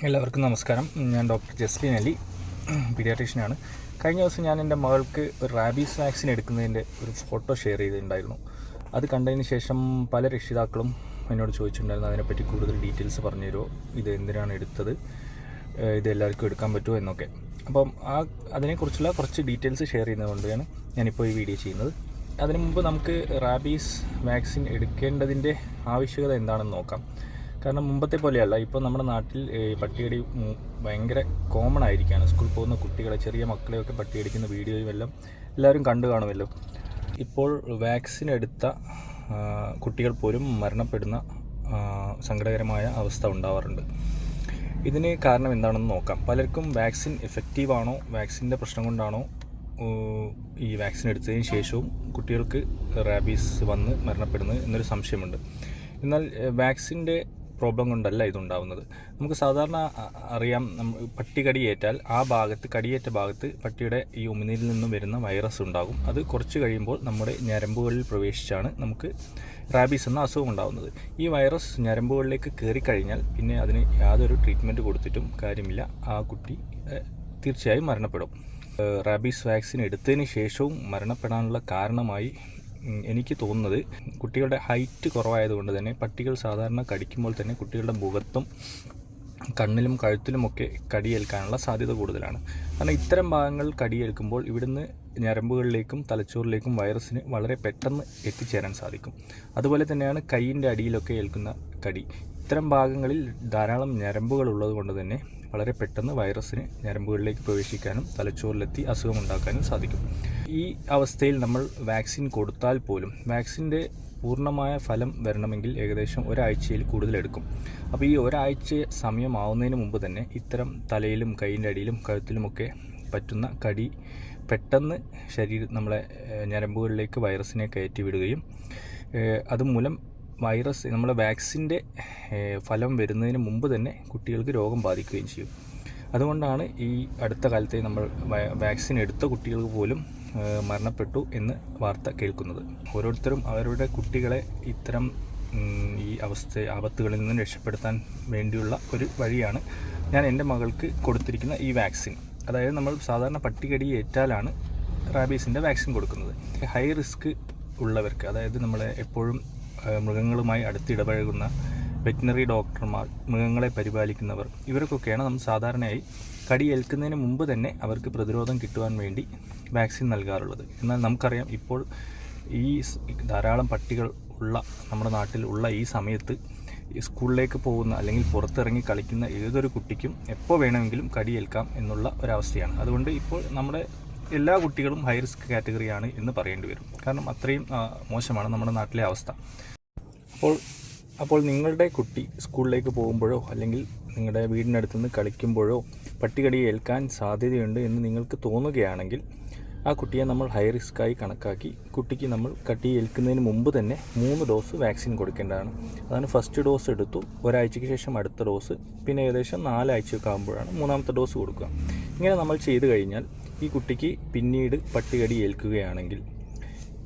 എല്ലാവർക്കും നമസ്കാരം. ഞാൻ ഡോക്ടർ ജസ്ലിൻ അലി, പീഡിയാട്രീഷ്യനാണ്. കഴിഞ്ഞ ദിവസം ഞാൻ എൻ്റെ മകൾക്ക് ഒരു റാബീസ് വാക്സിൻ എടുക്കുന്നതിൻ്റെ ഒരു ഫോട്ടോ ഷെയർ ചെയ്തിട്ടുണ്ടായിരുന്നു. അത് കണ്ടതിന് ശേഷം പല രക്ഷിതാക്കളും എന്നോട് ചോദിച്ചിട്ടുണ്ടായിരുന്നു, അതിനെപ്പറ്റി കൂടുതൽ ഡീറ്റെയിൽസ് പറഞ്ഞു തരുമോ, ഇത് എന്തിനാണ് എടുത്തത്, ഇത് എല്ലാവർക്കും എടുക്കാൻ പറ്റുമോ എന്നൊക്കെ. അപ്പം അതിനെക്കുറിച്ചുള്ള കുറച്ച് ഡീറ്റെയിൽസ് ഷെയർ ചെയ്യുന്നതുകൊണ്ടാണ് ഞാനിപ്പോൾ ഈ വീഡിയോ ചെയ്യുന്നത്. അതിനു മുമ്പ് നമുക്ക് റാബീസ് വാക്സിൻ എടുക്കേണ്ടതിൻ്റെ ആവശ്യകത എന്താണെന്ന് നോക്കാം. കാരണം മുമ്പത്തെ പോലെയല്ല, ഇപ്പോൾ നമ്മുടെ നാട്ടിൽ പട്ടികടി ഭയങ്കര കോമൺ ആയിരിക്കുകയാണ്. സ്കൂളിൽ പോകുന്ന കുട്ടികളെ, ചെറിയ മക്കളെയൊക്കെ പട്ടിയടിക്കുന്ന വീഡിയോയും എല്ലാം എല്ലാവരും കണ്ടു കാണുമല്ലോ. ഇപ്പോൾ വാക്സിൻ എടുത്ത കുട്ടികൾ പോലും മരണപ്പെടുന്ന സങ്കടകരമായ അവസ്ഥ ഉണ്ടാവാറുണ്ട്. ഇതിന് കാരണം എന്താണെന്ന് നോക്കാം. പലർക്കും വാക്സിൻ എഫക്റ്റീവാണോ, വാക്സിൻ്റെ പ്രശ്നം കൊണ്ടാണോ ഈ വാക്സിൻ എടുത്തതിന് ശേഷവും കുട്ടികൾക്ക് റാബീസ് വന്ന് മരണപ്പെടുന്നത് എന്നൊരു സംശയമുണ്ട്. എന്നാൽ വാക്സിൻ്റെ പ്രോബ്ലം കൊണ്ടല്ല ഇതുണ്ടാവുന്നത്. നമുക്ക് സാധാരണ അറിയാം, പട്ടി കടിയേറ്റാൽ കടിയേറ്റ ഭാഗത്ത് പട്ടിയുടെ ഈ ഉമിനീരിൽ നിന്നും വരുന്ന വൈറസ് ഉണ്ടാകും. അത് കുറച്ച് കഴിയുമ്പോൾ നമ്മുടെ ഞരമ്പുകളിൽ പ്രവേശിച്ചാണ് നമുക്ക് റാബീസ് എന്ന അസുഖം ഉണ്ടാകുന്നത്. ഈ വൈറസ് ഞരമ്പുകളിലേക്ക് കയറിക്കഴിഞ്ഞാൽ പിന്നെ അതിന് യാതൊരു ട്രീറ്റ്മെൻറ്റ് കൊടുത്തിട്ടും കാര്യമില്ല, ആ കുട്ടി തീർച്ചയായും മരണപ്പെടും. റാബീസ് വാക്സിൻ എടുത്തതിന് ശേഷവും മരണപ്പെടാനുള്ള കാരണമായി എനിക്ക് തോന്നുന്നത്, കുട്ടികളുടെ ഹൈറ്റ് കുറവായതുകൊണ്ട് തന്നെ പട്ടികൾ സാധാരണ കടിക്കുമ്പോൾ തന്നെ കുട്ടികളുടെ മുഖത്തും കണ്ണിലും കഴുത്തിലുമൊക്കെ കടിയേൽക്കാനുള്ള സാധ്യത കൂടുതലാണ്. കാരണം ഇത്തരം ഭാഗങ്ങൾ കടിയേൽക്കുമ്പോൾ ഇവിടുന്ന് ഞരമ്പുകളിലേക്കും തലച്ചോറിലേക്കും വൈറസിന് വളരെ പെട്ടെന്ന് എത്തിച്ചേരാൻ സാധിക്കും. അതുപോലെ തന്നെയാണ് കൈയിൻ്റെ അടിയിലൊക്കെ ഏൽക്കുന്ന കടി. ഇത്തരം ഭാഗങ്ങളിൽ ധാരാളം ഞരമ്പുകൾ ഉള്ളത് കൊണ്ട് തന്നെ വളരെ പെട്ടെന്ന് വൈറസിന് ഞരമ്പുകളിലേക്ക് പ്രവേശിക്കാനും തലച്ചോറിലെത്തി അസുഖമുണ്ടാക്കാനും സാധിക്കും. ഈ അവസ്ഥയിൽ നമ്മൾ വാക്സിൻ കൊടുത്താൽ പോലും വാക്സിൻ്റെ പൂർണ്ണമായ ഫലം വരണമെങ്കിൽ ഏകദേശം ഒരാഴ്ചയിൽ കൂടുതലെടുക്കും. അപ്പോൾ ഈ ഒരാഴ്ച സമയമാവുന്നതിന് മുമ്പ് തന്നെ ഇത്തരം തലയിലും കൈയിൻ്റെ അടിയിലും കഴുത്തിലുമൊക്കെ പറ്റുന്ന കടി പെട്ടെന്ന് നമ്മളെ ഞരമ്പുകളിലേക്ക് വൈറസിനെ കയറ്റി വിടുകയും അതുമൂലം നമ്മളെ വാക്സിൻ്റെ ഫലം വരുന്നതിന് മുമ്പ് തന്നെ കുട്ടികൾക്ക് രോഗം ബാധിക്കുകയും ചെയ്യും. അതുകൊണ്ടാണ് ഈ അടുത്ത കാലത്തെ നമ്മൾ വാക്സിൻ എടുത്ത കുട്ടികൾക്ക് പോലും മരണപ്പെട്ടു എന്ന് വാർത്ത കേൾക്കുന്നത്. ഓരോരുത്തരും അവരുടെ കുട്ടികളെ ഇത്തരം ഈ ആപത്തുകളിൽ നിന്ന് രക്ഷപ്പെടുത്താൻ വേണ്ടിയുള്ള ഒരു വഴിയാണ് ഞാൻ എൻ്റെ മകൾക്ക് കൊടുത്തിരിക്കുന്ന ഈ വാക്സിൻ. അതായത് നമ്മൾ സാധാരണ പട്ടികടി ഏറ്റാലാണ് റാബീസിൻ്റെ വാക്സിൻ കൊടുക്കുന്നത്. ഹൈ റിസ്ക് ഉള്ളവർക്ക്, അതായത് നമ്മളെ എപ്പോഴും മൃഗങ്ങളുമായി അടുത്തിടപഴകുന്ന വെറ്റിനറി ഡോക്ടർമാർ, മൃഗങ്ങളെ പരിപാലിക്കുന്നവർ, ഇവർക്കൊക്കെയാണ് നമ്മൾ സാധാരണയായി കടിയേൽക്കുന്നതിന് മുമ്പ് തന്നെ അവർക്ക് പ്രതിരോധം കിട്ടുവാൻ വേണ്ടി വാക്സിൻ നൽകാറുള്ളത്. എന്നാൽ നമുക്കറിയാം, ഇപ്പോൾ ഈ ധാരാളം പട്ടികൾ ഉള്ള നമ്മുടെ നാട്ടിൽ ഉള്ള ഈ സമയത്ത് സ്കൂളിലേക്ക് പോകുന്ന അല്ലെങ്കിൽ പുറത്തിറങ്ങി കളിക്കുന്ന ഏതൊരു കുട്ടിക്കും എപ്പോൾ വേണമെങ്കിലും കടിയേൽക്കാം എന്നുള്ള ഒരവസ്ഥയാണ്. അതുകൊണ്ട് ഇപ്പോൾ നമ്മുടെ എല്ലാ കുട്ടികളും ഹൈ റിസ്ക് കാറ്റഗറിയാണ് എന്ന് പറയേണ്ടി വരും. കാരണം അത്രയും മോശമാണ് നമ്മുടെ നാട്ടിലെ അവസ്ഥ. അപ്പോൾ നിങ്ങളുടെ കുട്ടി സ്കൂളിലേക്ക് പോകുമ്പോഴോ അല്ലെങ്കിൽ നിങ്ങളുടെ വീടിനടുത്ത് നിന്ന് കളിക്കുമ്പോഴോ പട്ടികടി ഏൽക്കാൻ സാധ്യതയുണ്ട് എന്ന് നിങ്ങൾക്ക് തോന്നുകയാണെങ്കിൽ ആ കുട്ടിയെ നമ്മൾ ഹൈ റിസ്ക്കായി കണക്കാക്കി കുട്ടിക്ക് നമ്മൾ കടിയേൽക്കുന്നതിന് മുമ്പ് തന്നെ 3 ഡോസ് വാക്സിൻ കൊടുക്കേണ്ടതാണ്. അതാണ് ഫസ്റ്റ് ഡോസ് എടുത്തു, ഒരാഴ്ചയ്ക്ക് ശേഷം അടുത്ത ഡോസ്, പിന്നെ ഏകദേശം 4 ആഴ്ചയൊക്കെ ആകുമ്പോഴാണ് 3ാമത്തെ ഡോസ് കൊടുക്കുക. ഇങ്ങനെ നമ്മൾ ചെയ്തു കഴിഞ്ഞാൽ ഈ കുട്ടിക്ക് പിന്നീട് പട്ടികടി ഏൽക്കുകയാണെങ്കിൽ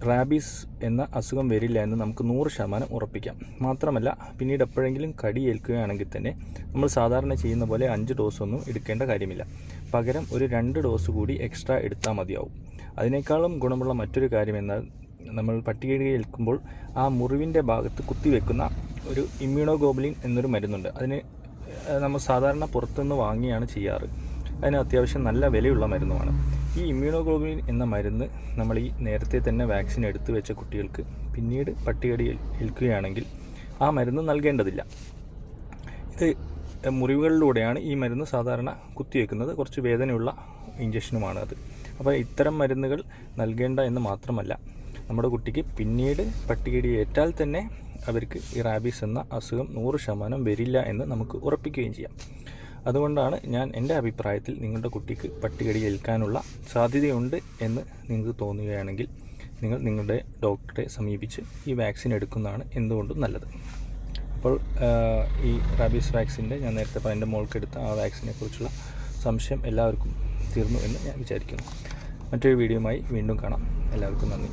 റാബീസ് എന്ന അസുഖം വരില്ല എന്ന് നമുക്ക് 100% ഉറപ്പിക്കാം. മാത്രമല്ല, പിന്നീട് എപ്പോഴെങ്കിലും കടി ഏൽക്കുകയാണെങ്കിൽ തന്നെ നമ്മൾ സാധാരണ ചെയ്യുന്ന പോലെ 5 ഡോസൊന്നും എടുക്കേണ്ട കാര്യമില്ല. പകരം ഒരു 2 ഡോസ് കൂടി എക്സ്ട്രാ എടുത്താൽ മതിയാവും. അതിനേക്കാളും ഗുണമുള്ള മറ്റൊരു കാര്യം എന്നാൽ, നമ്മൾ പട്ടികടി ഏൽക്കുമ്പോൾ ആ മുറിവിൻ്റെ ഭാഗത്ത് കുത്തിവെക്കുന്ന ഒരു ഇമ്മ്യൂണോഗ്ലോബുലിൻ എന്നൊരു മരുന്നുണ്ട്. അതിന് നമ്മൾ സാധാരണ പുറത്തുനിന്ന് വാങ്ങിയാണ് ചെയ്യാറ്. അതിന് അത്യാവശ്യം നല്ല വിലയുള്ള മരുന്നുമാണ്. ഈ ഇമ്മ്യൂണോഗ്ലോബുലിൻ എന്ന മരുന്ന് നമ്മൾ ഈ നേരത്തെ തന്നെ വാക്സിൻ എടുത്തു വെച്ച കുട്ടികൾക്ക് പിന്നീട് പട്ടികടി ഏൽക്കുകയാണെങ്കിൽ ആ മരുന്ന് നൽകേണ്ടതില്ല. ഇത് മുറിവുകളിലൂടെയാണ് ഈ മരുന്ന് സാധാരണ കുത്തിവെക്കുന്നത്. കുറച്ച് വേദനയുള്ള ഇഞ്ചക്ഷനുമാണ് അത്. അപ്പോൾ ഇത്തരം മരുന്നുകൾ നൽകേണ്ട എന്ന് മാത്രമല്ല, നമ്മുടെ കുട്ടിക്ക് പിന്നീട് പട്ടികടി ഏറ്റാൽ തന്നെ അവർക്ക് ഈ റാബീസ് എന്ന അസുഖം 100% വരില്ല എന്ന് നമുക്ക് ഉറപ്പിക്കുകയും ചെയ്യാം. അതുകൊണ്ടാണ് ഞാൻ എൻ്റെ അഭിപ്രായത്തിൽ നിങ്ങളുടെ കുട്ടിക്ക് പട്ടികടി ഏൽക്കാനുള്ള സാധ്യതയുണ്ട് എന്ന് നിങ്ങൾക്ക് തോന്നുകയാണെങ്കിൽ നിങ്ങൾ നിങ്ങളുടെ ഡോക്ടറെ സമീപിച്ച് ഈ വാക്സിൻ എടുക്കുന്നതാണ് എന്തുകൊണ്ടും നല്ലത്. അപ്പോൾ ഈ റാബീസ് വാക്സിൻ്റെ ഞാൻ നേരത്തെ എൻ്റെ മോൾക്കെടുത്ത ആ വാക്സിനെ കുറിച്ചുള്ള സംശയം എല്ലാവർക്കും തീർന്നു എന്ന് ഞാൻ വിചാരിക്കുന്നു. മറ്റൊരു വീഡിയോയുമായി വീണ്ടും കാണാം. എല്ലാവർക്കും നന്ദി.